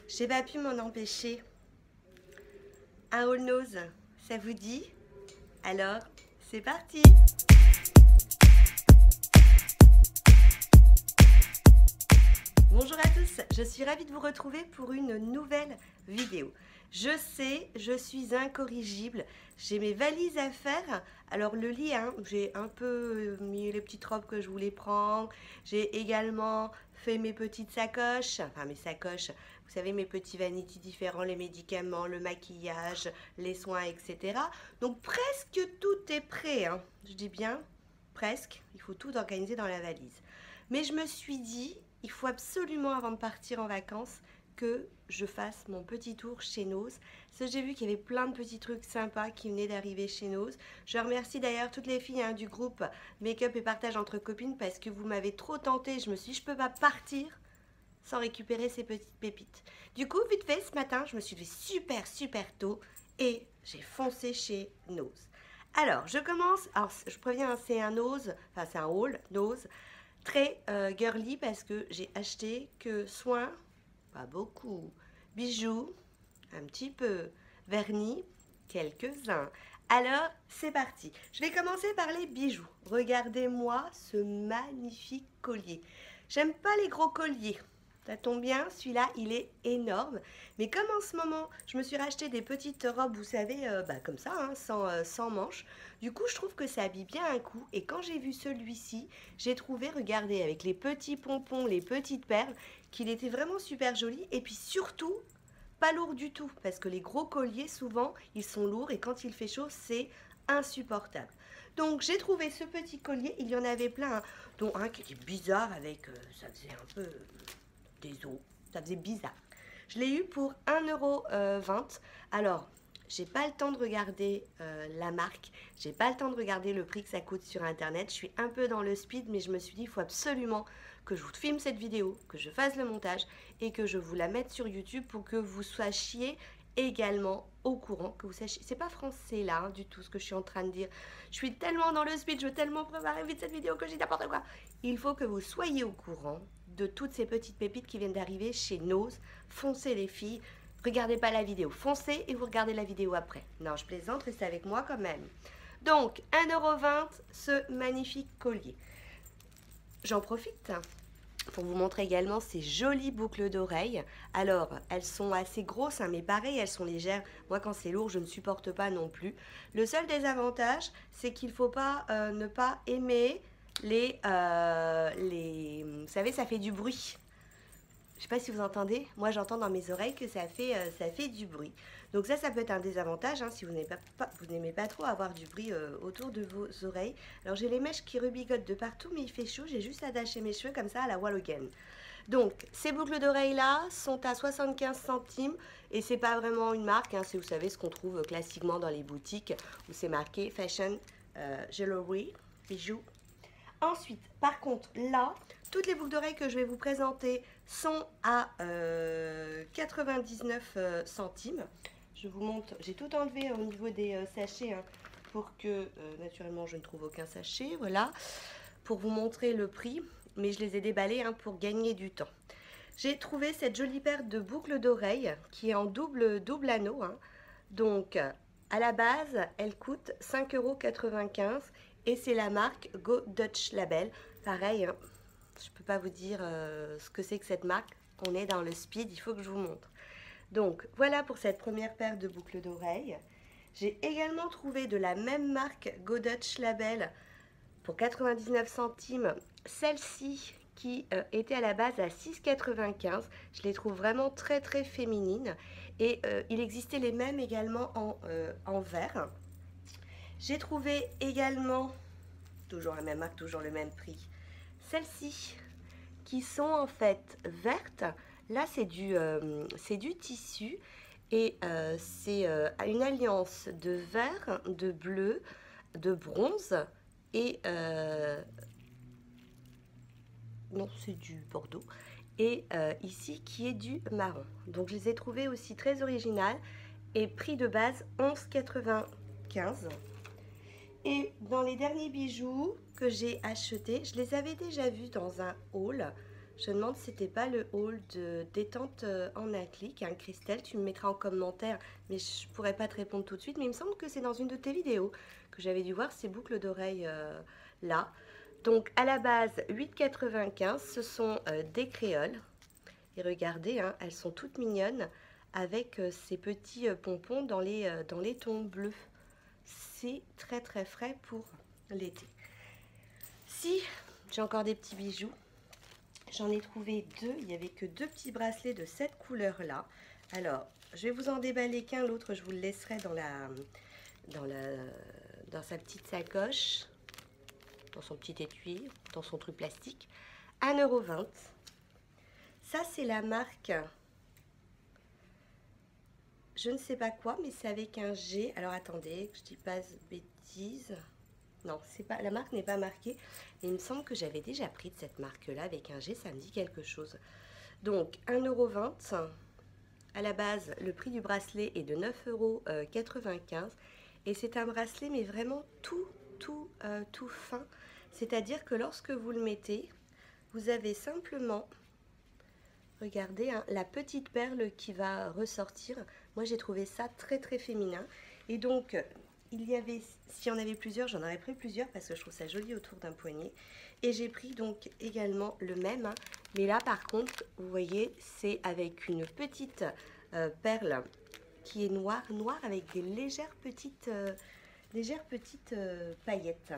J'ai pas pu m'en empêcher. Un haul nose, ça vous dit? Alors, c'est parti! Bonjour à tous, je suis ravie de vous retrouver pour une nouvelle vidéo. Je sais, je suis incorrigible, j'ai mes valises à faire. Alors le lit, j'ai un peu mis les petites robes que je voulais prendre. J'ai également fait mes petites sacoches, enfin mes sacoches, vous savez, mes petits vanities différents, les médicaments, le maquillage, les soins, etc. Donc presque tout est prêt, je dis bien presque, il faut tout organiser dans la valise. Mais je me suis dit, il faut absolument avant de partir en vacances que je fasse mon petit tour chez Nose. Parce que j'ai vu qu'il y avait plein de petits trucs sympas qui venaient d'arriver chez Nose. Je remercie d'ailleurs toutes les filles du groupe Make-up et Partage entre copines parce que vous m'avez trop tenté. Je me suis dit, je peux pas partir sans récupérer ces petites pépites. Du coup, vite fait, ce matin, je me suis levée super tôt et j'ai foncé chez Nose. Alors, je commence. Alors, je préviens, c'est un Nose, enfin c'est un haul Nose très girly parce que j'ai acheté que soins, pas beaucoup, bijoux, un petit peu, vernis, quelques-uns. Alors, c'est parti. Je vais commencer par les bijoux. Regardez-moi ce magnifique collier. J'aime pas les gros colliers. Ça tombe bien, celui-là, il est énorme. Mais comme en ce moment, je me suis racheté des petites robes, vous savez, comme ça, sans manches. Du coup, je trouve que ça habille bien un coup. Et quand j'ai vu celui-ci, j'ai trouvé, regardez, avec les petits pompons, les petites perles, qu'il était vraiment super joli. Et puis surtout, pas lourd du tout. Parce que les gros colliers, souvent, ils sont lourds. Et quand il fait chaud, c'est insupportable. Donc, j'ai trouvé ce petit collier. Il y en avait plein, dont un qui était bizarre avec, ça faisait un peu des os. Ça faisait bizarre. Je l'ai eu pour 1,20 €. Alors, j'ai pas le temps de regarder la marque, j'ai pas le temps de regarder le prix que ça coûte sur internet. Je suis un peu dans le speed, mais je me suis dit, il faut absolument que je vous filme cette vidéo, que je fasse le montage et que je vous la mette sur YouTube pour que vous soyez également au courant, que vous sachiez. C'est pas français là, du tout ce que je suis en train de dire. Je suis tellement dans le speed, je veux tellement préparer vite cette vidéo que j'ai n'importe quoi. Il faut que vous soyez au courant de toutes ces petites pépites qui viennent d'arriver chez Nose. Foncez les filles, regardez pas la vidéo, foncez et vous regardez la vidéo après. Non, je plaisante, restez avec moi quand même. Donc, 1,20 €, ce magnifique collier. J'en profite pour vous montrer également ces jolies boucles d'oreilles. Alors, elles sont assez grosses, mais pareil, elles sont légères. Moi, quand c'est lourd, je ne supporte pas non plus. Le seul désavantage, c'est qu'il ne faut pas ne pas aimer vous savez, ça fait du bruit. Je ne sais pas si vous entendez, moi j'entends dans mes oreilles que ça fait du bruit. Donc ça peut être un désavantage si vous n'aimez pas trop avoir du bruit autour de vos oreilles. Alors j'ai les mèches qui rebigotent de partout, mais il fait chaud, j'ai juste attaché mes cheveux comme ça à la Wallogan. Donc ces boucles d'oreilles là sont à 75 centimes et c'est pas vraiment une marque, c'est, vous savez, ce qu'on trouve classiquement dans les boutiques où c'est marqué Fashion Jewelry, bijoux. Ensuite, par contre, là, toutes les boucles d'oreilles que je vais vous présenter sont à 99 centimes. Je vous montre, j'ai tout enlevé au niveau des sachets pour que, naturellement, je ne trouve aucun sachet, voilà, pour vous montrer le prix, mais je les ai déballés pour gagner du temps. J'ai trouvé cette jolie paire de boucles d'oreilles qui est en double anneau, donc à la base, elle coûte 5,95 € et c'est la marque Go Dutch Label. Pareil, je ne peux pas vous dire ce que c'est que cette marque. On est dans le speed, il faut que je vous montre. Donc, voilà pour cette première paire de boucles d'oreilles. J'ai également trouvé de la même marque Go Dutch Label pour 99 centimes. Celle-ci qui était à la base à 6,95 €. Je les trouve vraiment très féminines. Et il existait les mêmes également en vert. J'ai trouvé également, toujours la même marque, toujours le même prix, celles-ci qui sont en fait vertes. Là, c'est du tissu et c'est une alliance de vert, de bleu, de bronze et non, c'est du bordeaux. Et ici qui est du marron. Donc je les ai trouvées aussi très originales et prix de base 11,95 €. Et dans les derniers bijoux que j'ai achetés, je les avais déjà vus dans un haul. Je demande si c'était pas le haul de détente en acrylique. Hein, Christelle, tu me mettras en commentaire, mais je pourrais pas te répondre tout de suite. Mais il me semble que c'est dans une de tes vidéos que j'avais dû voir ces boucles d'oreilles là. Donc à la base 8,95, ce sont des créoles. Et regardez, hein, elles sont toutes mignonnes avec ces petits pompons dans les tons bleus. C'est très très frais pour l'été. Si j'ai encore des petits bijoux, j'en ai trouvé deux. Il n'y avait que deux petits bracelets de cette couleur là. Alors je vais vous en déballer qu'un, l'autre je vous le laisserai dans sa petite sacoche, dans son petit étui, dans son truc plastique. 1,20 €. Ça c'est la marque, je ne sais pas quoi, mais c'est avec un G. Alors attendez, que je dis pas de bêtises. Non, c'est pas, la marque n'est pas marquée. Mais il me semble que j'avais déjà pris de cette marque-là avec un G, ça me dit quelque chose. Donc 1,20 €. À la base, le prix du bracelet est de 9,95 €. Et c'est un bracelet, mais vraiment tout fin. C'est-à-dire que lorsque vous le mettez, vous avez simplement... Regardez, hein, la petite perle qui va ressortir. Moi, j'ai trouvé ça très très féminin. Et donc, il y avait, si on avait plusieurs, j'en aurais pris plusieurs parce que je trouve ça joli autour d'un poignet. Et j'ai pris donc également le même. Hein. Mais là, par contre, vous voyez, c'est avec une petite perle qui est noire avec des légères petites paillettes.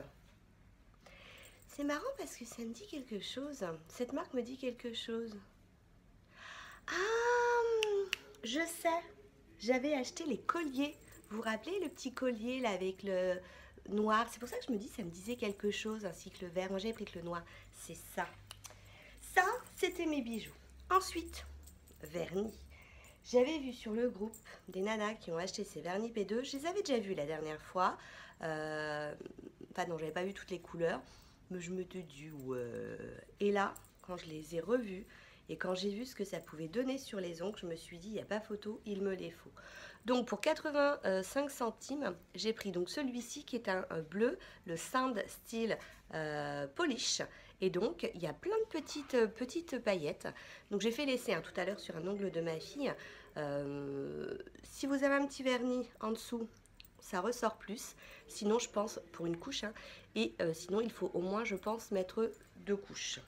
C'est marrant parce que ça me dit quelque chose. Cette marque me dit quelque chose. Ah, je sais, j'avais acheté les colliers. Vous vous rappelez le petit collier là avec le noir? C'est pour ça que je me dis, ça me disait quelque chose, ainsi que le vert. Moi j'avais pris que le noir, c'est ça. Ça, c'était mes bijoux. Ensuite, vernis. J'avais vu sur le groupe des nanas qui ont acheté ces vernis P2. Je les avais déjà vus la dernière fois. Enfin non, j'avais pas vu toutes les couleurs. Mais je me suis dit, ouais. Et là, quand je les ai revus, et quand j'ai vu ce que ça pouvait donner sur les ongles, je me suis dit, il n'y a pas photo, il me les faut. Donc pour 85 centimes, j'ai pris donc celui-ci qui est un bleu, le Sand Steel Polish. Et donc il y a plein de petites paillettes. Donc j'ai fait l'essai tout à l'heure sur un ongle de ma fille. Si vous avez un petit vernis en dessous, ça ressort plus. Sinon je pense pour une couche. Hein, et sinon il faut au moins je pense mettre 2 couches.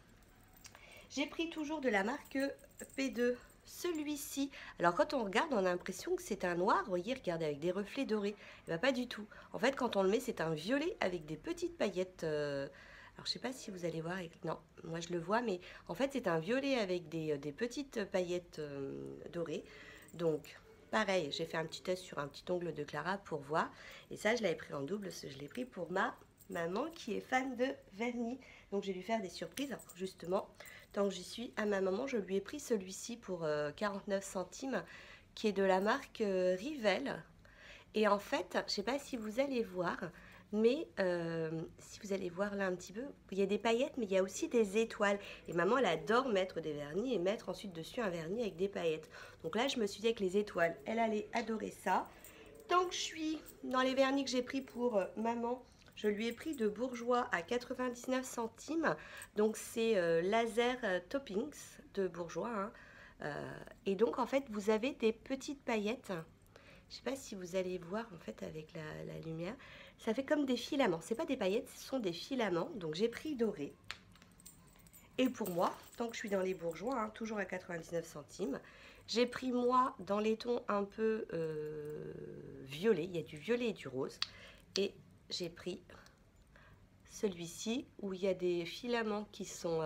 J'ai pris toujours de la marque P2, celui-ci. Alors quand on regarde, on a l'impression que c'est un noir, vous voyez, regardez, avec des reflets dorés. Et bien pas du tout. En fait, quand on le met, c'est un violet avec des petites paillettes. Alors je sais pas si vous allez voir, non, moi je le vois, mais en fait c'est un violet avec des petites paillettes dorées. Donc pareil, j'ai fait un petit test sur un petit ongle de Clara pour voir. Et ça, je l'avais pris en double, je l'ai pris pour ma maman qui est fan de vernis. Donc je vais lui faire des surprises, justement. Tant que j'y suis, à ma maman, je lui ai pris celui-ci pour 49 centimes, qui est de la marque Rivel. Et en fait, je ne sais pas si vous allez voir, mais si vous allez voir là un petit peu, il y a des paillettes, mais il y a aussi des étoiles. Et maman, elle adore mettre des vernis et mettre ensuite dessus un vernis avec des paillettes. Donc là, je me suis dit avec les étoiles, elle allait adorer ça. Tant que je suis dans les vernis que j'ai pris pour maman, je lui ai pris de Bourjois à 99 centimes. Donc c'est laser toppings de Bourjois. Hein. Et donc en fait vous avez des petites paillettes. Je ne sais pas si vous allez voir en fait avec la lumière. Ça fait comme des filaments. Ce n'est pas des paillettes, ce sont des filaments. Donc j'ai pris doré. Et pour moi, tant que je suis dans les Bourjois, hein, toujours à 99 centimes, j'ai pris moi dans les tons un peu violet. Il y a du violet et du rose. Et j'ai pris celui-ci où il y a des filaments qui sont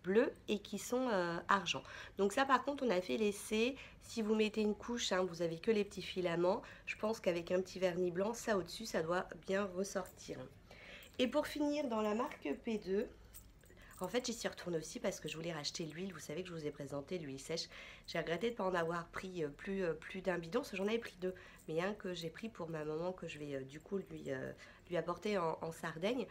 bleus et qui sont argent. Donc ça par contre on a fait l'essai. Si vous mettez une couche, hein, vous avez que les petits filaments. Je pense qu'avec un petit vernis blanc, ça au-dessus, ça doit bien ressortir. Et pour finir dans la marque P2, en fait j'y suis retournée aussi parce que je voulais racheter l'huile. Vous savez que je vous ai présenté l'huile sèche. J'ai regretté de ne pas en avoir pris plus d'un bidon, parce que j'en avais pris 2. Mais un que j'ai pris pour ma maman que je vais du coup lui apporter en Sardaigne.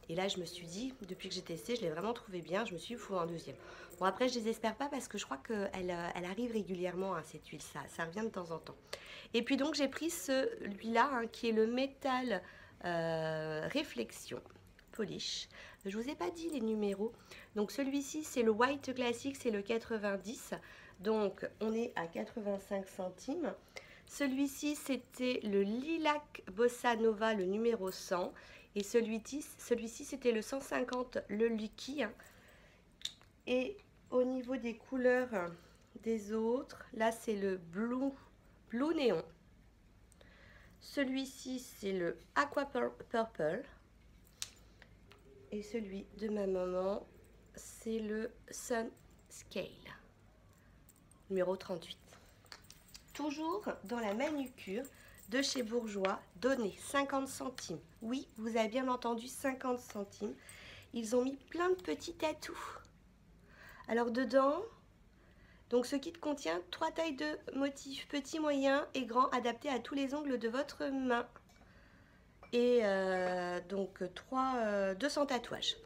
Et là, je me suis dit, depuis que j'ai testé, je l'ai vraiment trouvé bien. Je me suis dit, il faut un deuxième. Bon, après, je ne les espère pas parce que je crois qu'elle arrive régulièrement, hein, cette huile. Ça revient de temps en temps. Et puis donc, j'ai pris celui-là, hein, qui est le métal réflexion. Polish. Je vous ai pas dit les numéros. Donc celui-ci c'est le White Classic, c'est le 90. Donc on est à 85 centimes. Celui-ci c'était le Lilac Bossa Nova, le numéro 100. Et celui-ci c'était le 150, le Lucky. Et au niveau des couleurs des autres, là c'est le Blue Néon. Celui-ci c'est le Aqua Purple. Et celui de ma maman, c'est le Sun Scale, numéro 38. Toujours dans la manucure de chez Bourjois, donné 50 centimes. Oui, vous avez bien entendu, 50 centimes. Ils ont mis plein de petits tatous. Alors dedans, donc ce kit contient 3 tailles de motifs, petit, moyen et grand, adaptés à tous les ongles de votre main. Et donc 200 tatouages.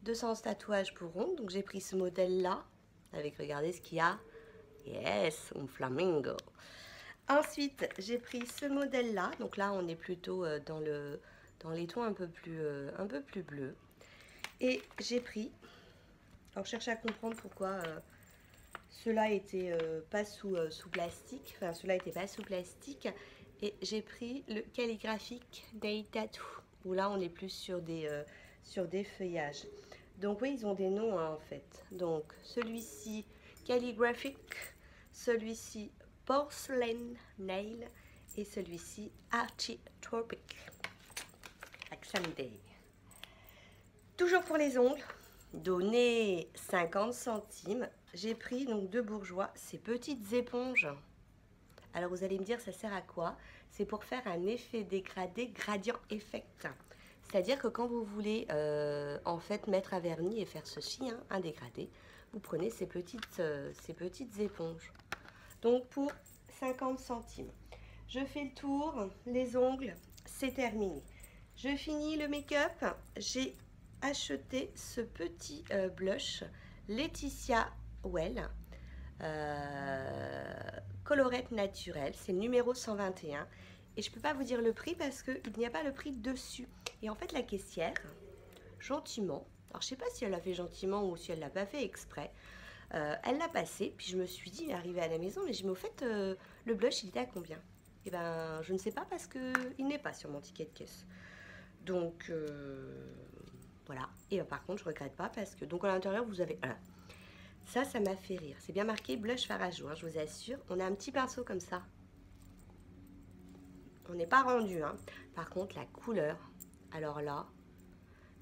200 tatouages pour ongles. Donc j'ai pris ce modèle-là, avec, regardez ce qu'il y a. Yes, un flamingo. Ensuite, j'ai pris ce modèle-là. Donc là, on est plutôt dans les tons un peu plus bleus. Et j'ai pris, alors je cherche à comprendre pourquoi cela était pas sous plastique. Enfin, cela n'était pas sous plastique. Et j'ai pris le Calligraphic Nail Tattoo, où là on est plus sur des feuillages. Donc oui, ils ont des noms hein, en fait. Donc celui-ci Calligraphic, celui-ci Porcelain Nail et celui-ci Architropic. Day. Toujours pour les ongles, donné 50 centimes, j'ai pris donc de Bourjois ces petites éponges. Alors vous allez me dire, ça sert à quoi? C'est pour faire un effet dégradé gradient effect. C'est-à-dire que quand vous voulez en fait mettre un vernis et faire ceci, hein, un dégradé, vous prenez ces petites éponges. Donc pour 50 centimes. Je fais le tour, les ongles, c'est terminé. Je finis le make-up. J'ai acheté ce petit blush Laetitia Well. Colorette naturelle, c'est le numéro 121 et je peux pas vous dire le prix parce qu'il n'y a pas le prix dessus. Et en fait la caissière, gentiment, alors je sais pas si elle l'a fait gentiment ou si elle l'a pas fait exprès, elle l'a passé, puis je me suis dit, arrivée à la maison, mais je me au fait le blush il était à combien? Et ben je ne sais pas parce que il n'est pas sur mon ticket de caisse. Donc voilà, et par contre je regrette pas parce que, donc à l'intérieur vous avez ça m'a fait rire. C'est bien marqué blush fard à jour, hein, je vous assure. On a un petit pinceau comme ça. On n'est pas rendu. Hein. Par contre, la couleur, alors là,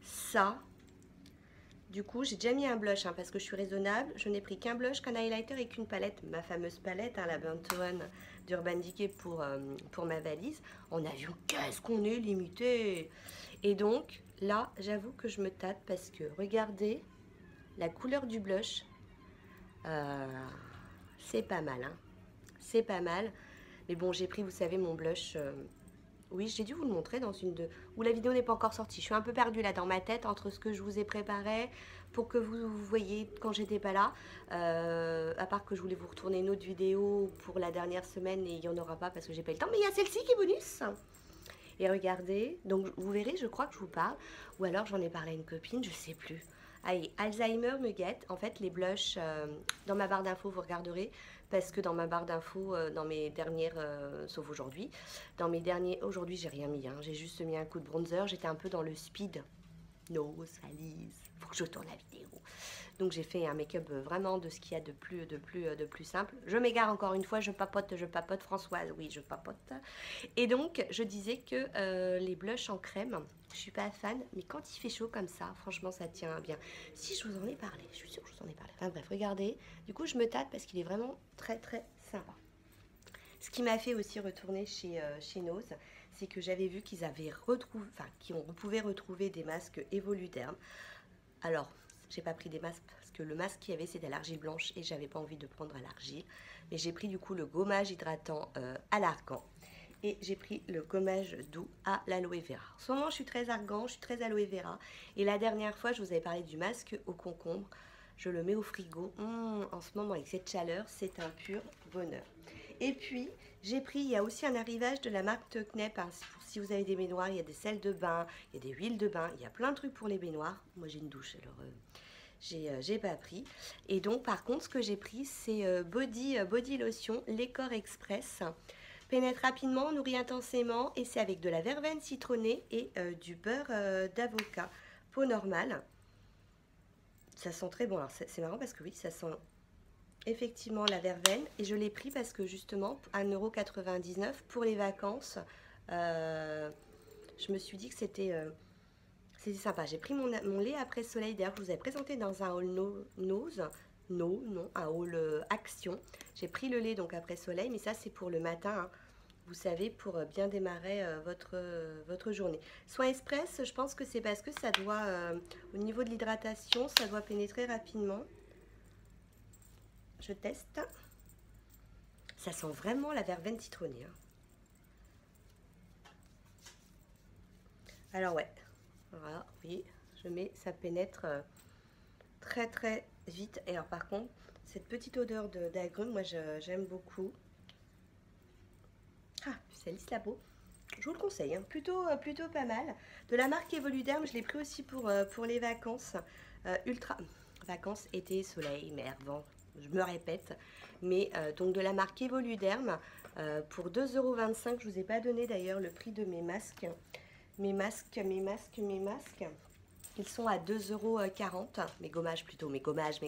ça, du coup, j'ai déjà mis un blush hein, parce que je suis raisonnable. Je n'ai pris qu'un blush, qu'un highlighter et qu'une palette. Ma fameuse palette, hein, la Burnt One d'Urban Decay pour ma valise. On a vu qu'est-ce qu'on est limité. Et donc, là, j'avoue que je me tâte parce que, regardez, la couleur du blush, c'est pas mal, hein. C'est pas mal. Mais bon, j'ai pris, vous savez, mon blush. Oui, j'ai dû vous le montrer dans une de... où la vidéo n'est pas encore sortie. Je suis un peu perdue là dans ma tête entre ce que je vous ai préparé pour que vous voyez quand j'étais pas là. À part que je voulais vous retourner une autre vidéo pour la dernière semaine et il n'y en aura pas parce que j'ai pas eu le temps. Mais il y a celle-ci qui est bonus. Et regardez, donc vous verrez, je crois que je vous parle. Ou alors j'en ai parlé à une copine, je sais plus. Allez, Alzheimer me guette. En fait, les blushs, dans ma barre d'infos, vous regarderez. Parce que dans ma barre d'infos, dans mes dernières, sauf aujourd'hui, dans mes derniers, aujourd'hui j'ai rien mis, hein, j'ai juste mis un coup de bronzer, j'étais un peu dans le speed, nose, valise, faut que je tourne la vidéo. Donc j'ai fait un make-up vraiment de ce qu'il y a de plus simple. Je m'égare encore une fois, je papote Françoise, oui je papote. Et donc je disais que les blushs en crème, je suis pas fan, mais quand il fait chaud comme ça, franchement ça tient bien. Si je vous en ai parlé, je suis sûre que je vous en ai parlé. Enfin bref, regardez, du coup je me tâte parce qu'il est vraiment très sympa. Ce qui m'a fait aussi retourner chez Nose, c'est que j'avais vu qu'ils avaient retrouvé, enfin qu'on pouvait retrouver des masques Evoluderm. Alors, j'ai pas pris des masques parce que le masque qu'il y avait c'était à l'argile blanche et j'avais pas envie de prendre à l'argile. Mais j'ai pris du coup le gommage hydratant à l'argan et j'ai pris le gommage doux à l'aloe vera. En ce moment je suis très argan, je suis très aloe vera. Et la dernière fois je vous avais parlé du masque au concombre. Je le mets au frigo. En ce moment avec cette chaleur c'est un pur bonheur. Et puis, j'ai pris, il y a aussi un arrivage de la marque de Knep, hein, si vous avez des baignoires, il y a des sels de bain, il y a des huiles de bain, il y a plein de trucs pour les baignoires. Moi, j'ai une douche, alors j'ai pas pris. Et donc, par contre, ce que j'ai pris, c'est body lotion, Lecor Express. Pénètre rapidement, nourrit intensément, et c'est avec de la verveine citronnée et du beurre d'avocat. Peau normale. Ça sent très bon. Alors, c'est marrant parce que oui, ça sent effectivement la verveine. Et je l'ai pris parce que justement, 1,99 € pour les vacances, je me suis dit que c'était sympa. J'ai pris mon lait après soleil. D'ailleurs, je vous avais présenté dans un haul un haul action. J'ai pris le lait donc après soleil, mais ça c'est pour le matin, hein. Vous savez, pour bien démarrer votre journée. Soin express, je pense que c'est parce que ça doit, au niveau de l'hydratation, ça doit pénétrer rapidement. Je teste. Ça sent vraiment la verveine citronnée, hein. Alors ouais, voilà, vous voyez, je mets, ça pénètre très très vite. Et alors par contre, cette petite odeur d'agrumes, moi j'aime beaucoup. Ah, ça lisse la peau. Je vous le conseille, hein. Plutôt pas mal. De la marque Evoluderm, je l'ai pris aussi pour les vacances. Ultra vacances, été, soleil, mer, vent, je me répète. Mais donc de la marque Evoluderm, pour 2,25 €, je ne vous ai pas donné d'ailleurs le prix de mes masques. Mes masques. Ils sont à 2,40 €, mes gommages plutôt, mes gommages,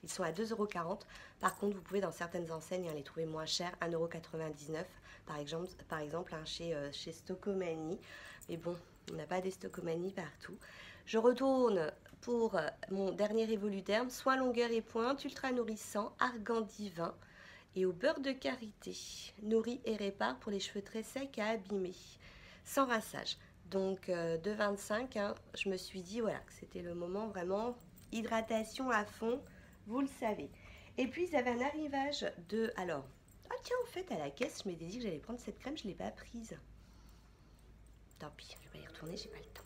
ils sont à 2,40 €. Par contre, vous pouvez dans certaines enseignes les trouver moins chers, 1,99 €, par exemple hein, chez Stocomanie. Mais bon, on n'a pas des Stocomanie partout. Je retourne pour mon dernier Evoluderm, soin longueur et pointe, ultra nourrissant, argan divin et au beurre de karité. Nourrit et répare pour les cheveux très secs à abîmer, sans rinçage. Donc de 25, hein, je me suis dit voilà que c'était le moment vraiment hydratation à fond, vous le savez. Et puis ils avaient un arrivage de, alors, ah tiens en fait à la caisse je m'étais dit que j'allais prendre cette crème, je ne l'ai pas prise. Tant pis, je vais pas y retourner, j'ai pas le temps.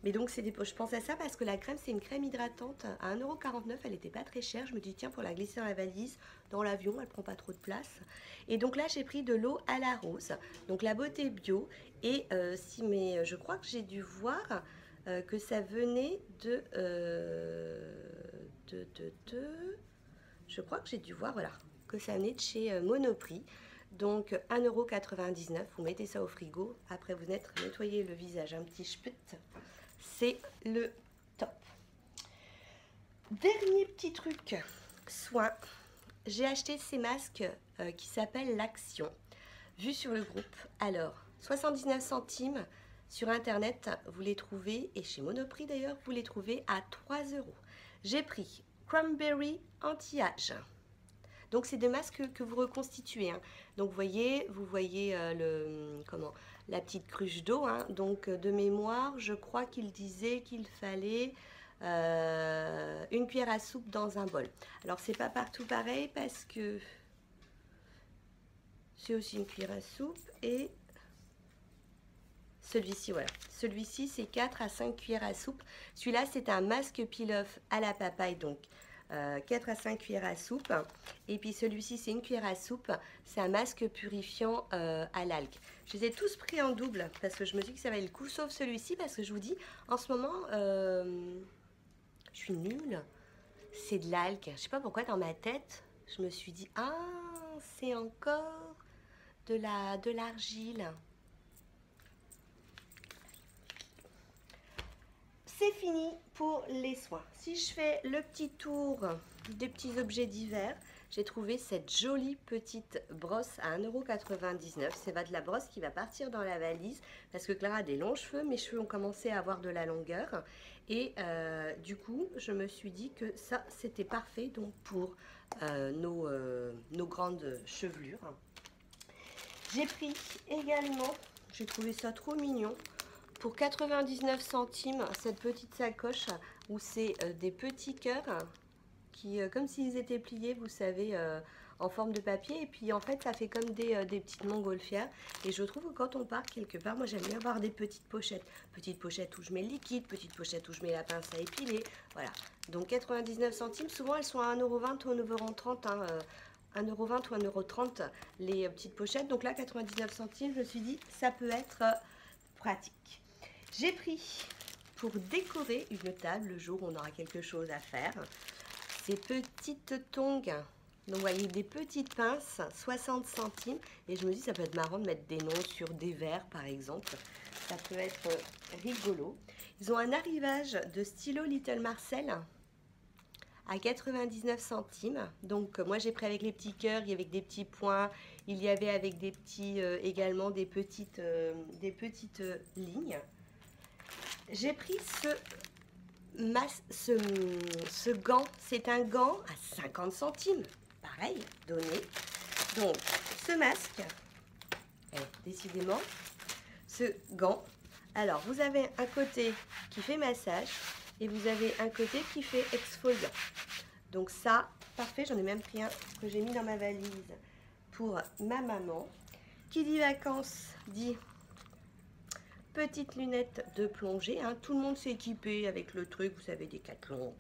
Mais donc je pense à ça parce que la crème c'est une crème hydratante à 1,49 €, elle n'était pas très chère. Je me dis tiens pour la glisser dans la valise, dans l'avion, elle prend pas trop de place. Et donc là j'ai pris de l'eau à la rose, donc la beauté bio. Et je crois que j'ai dû voir que ça venait je crois que j'ai dû voir voilà que ça venait de chez Monoprix. Donc 1,99 €, vous mettez ça au frigo, après vous nettoyez le visage un petit chput, c'est le top. Dernier petit truc, soin, j'ai acheté ces masques qui s'appellent l'Action, vu sur le groupe. Alors 79 centimes sur internet, vous les trouvez, et chez Monoprix d'ailleurs, vous les trouvez à 3 €. J'ai pris Cranberry Anti-Âge. Donc c'est des masques que vous reconstituez, hein. Donc vous voyez la petite cruche d'eau, hein. Donc de mémoire, je crois qu'il disait qu'il fallait une cuillère à soupe dans un bol. Alors c'est pas partout pareil parce que c'est aussi une cuillère à soupe, et celui-ci, voilà. Celui-ci, c'est 4 à 5 cuillères à soupe. Celui-là, c'est un masque peel-off à la papaye, donc 4 à 5 cuillères à soupe. Et puis celui-ci, c'est une cuillère à soupe. C'est un masque purifiant à l'algue. Je les ai tous pris en double parce que je me dis que ça valait le coup, sauf celui-ci, parce que je vous dis, en ce moment, je suis nulle. C'est de l'algue. Je sais pas pourquoi, dans ma tête, je me suis dit, ah, c'est encore de l'argile. C'est fini pour les soins. Si je fais le petit tour des petits objets divers, j'ai trouvé cette jolie petite brosse à 1,99 €. C'est de la brosse qui va partir dans la valise parce que Clara a des longs cheveux. Mes cheveux ont commencé à avoir de la longueur. Et du coup, je me suis dit que ça, c'était parfait donc pour nos grandes chevelures. J'ai pris également, j'ai trouvé ça trop mignon, pour 99 centimes, cette petite sacoche où c'est des petits cœurs qui, comme s'ils étaient pliés, vous savez, en forme de papier. Et puis en fait, ça fait comme des petites montgolfières. Et je trouve que quand on part quelque part, moi j'aime bien avoir des petites pochettes. Petites pochettes où je mets le liquide, petites pochettes où je mets la pince à épiler. Voilà. Donc 99 centimes, souvent elles sont à 1,20 € ou 1,30 €, hein, 1,20 € ou 1,30 € les petites pochettes. Donc là, 99 centimes, je me suis dit, ça peut être pratique. J'ai pris, pour décorer une table, le jour où on aura quelque chose à faire, ces petites tongs. Donc, vous voyez, des petites pinces, 60 centimes. Et je me dis, ça peut être marrant de mettre des noms sur des verres, par exemple. Ça peut être rigolo. Ils ont un arrivage de stylo Little Marcel à 99 centimes. Donc, moi, j'ai pris avec les petits cœurs, il y avait des petits points. Il y avait avec des petits, également des petites lignes. J'ai pris ce gant. C'est un gant à 50 centimes. Pareil, donné. Donc, ce masque, décidément, ce gant. Alors, vous avez un côté qui fait massage et vous avez un côté qui fait exfoliant. Donc ça, parfait, j'en ai même pris un que j'ai mis dans ma valise pour ma maman. Qui dit vacances, dit petites lunettes de plongée. Hein. Tout le monde s'est équipé avec le truc, vous savez, Décathlon,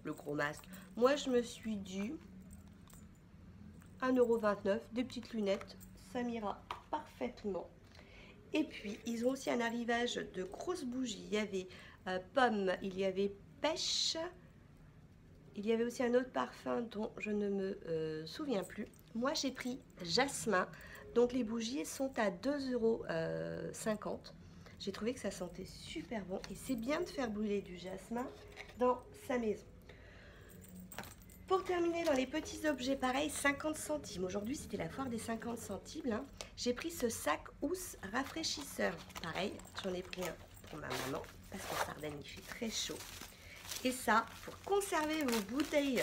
le gros masque. Moi, je me suis dit 1,29 €, des petites lunettes, ça m'ira parfaitement. Et puis, ils ont aussi un arrivage de grosses bougies. Il y avait pomme, il y avait pêche. Il y avait aussi un autre parfum dont je ne me souviens plus. Moi, j'ai pris jasmin. Donc, les bougies sont à 2,50 €. J'ai trouvé que ça sentait super bon. Et c'est bien de faire brûler du jasmin dans sa maison. Pour terminer, dans les petits objets, pareil, 50 centimes. Aujourd'hui, c'était la foire des 50 centimes. Hein. J'ai pris ce sac housse rafraîchisseur. Pareil, j'en ai pris un pour ma maman, parce qu'en Sardaigne, il fait très chaud. Et ça, pour conserver vos bouteilles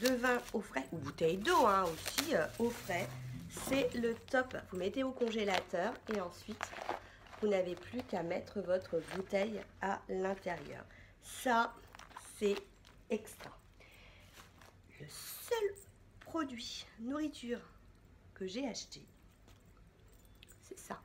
de vin au frais, ou bouteilles d'eau hein, aussi au frais, c'est le top. Vous mettez au congélateur et ensuite, vous n'avez plus qu'à mettre votre bouteille à l'intérieur. Ça, c'est extra. Le seul produit nourriture que j'ai acheté, c'est ça.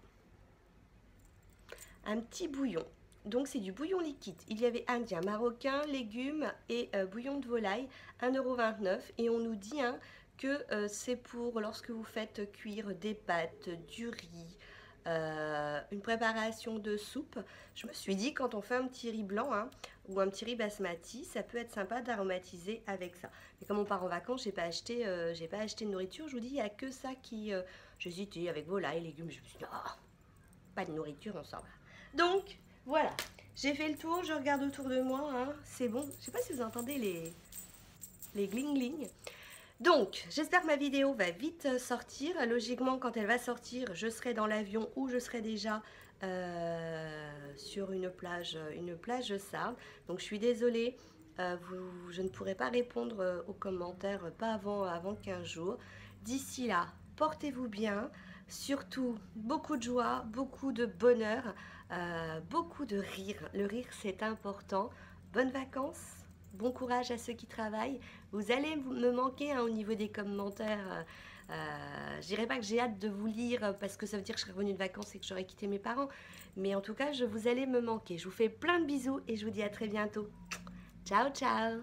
Un petit bouillon. Donc c'est du bouillon liquide. Il y avait indien, marocain, légumes et bouillon de volaille, 1,29 € et on nous dit hein, que c'est pour lorsque vous faites cuire des pâtes, du riz, une préparation de soupe. Je me suis dit quand on fait un petit riz blanc hein, ou un petit riz basmati, ça peut être sympa d'aromatiser avec ça. Mais comme on part en vacances, j'ai pas acheté de nourriture. Je vous dis, il n'y a que ça qui... j'hésitais avec volaille, légumes. Je me suis dit, oh, pas de nourriture, on s'en va. Donc... voilà, j'ai fait le tour, je regarde autour de moi, hein, c'est bon. Je sais pas si vous entendez les gling-gling. Donc, j'espère que ma vidéo va vite sortir. Logiquement, quand elle va sortir, je serai dans l'avion ou je serai déjà sur une plage sarde. Donc, je suis désolée, je ne pourrai pas répondre aux commentaires, pas avant 15 jours. D'ici là, portez-vous bien. Surtout, beaucoup de joie, beaucoup de bonheur, beaucoup de rire. Le rire, c'est important. Bonnes vacances, bon courage à ceux qui travaillent. Vous allez me manquer hein, au niveau des commentaires. Je dirais pas que j'ai hâte de vous lire parce que ça veut dire que je serai revenue de vacances et que j'aurai quitté mes parents. Mais en tout cas, vous allez me manquer. Je vous fais plein de bisous et je vous dis à très bientôt. Ciao, ciao!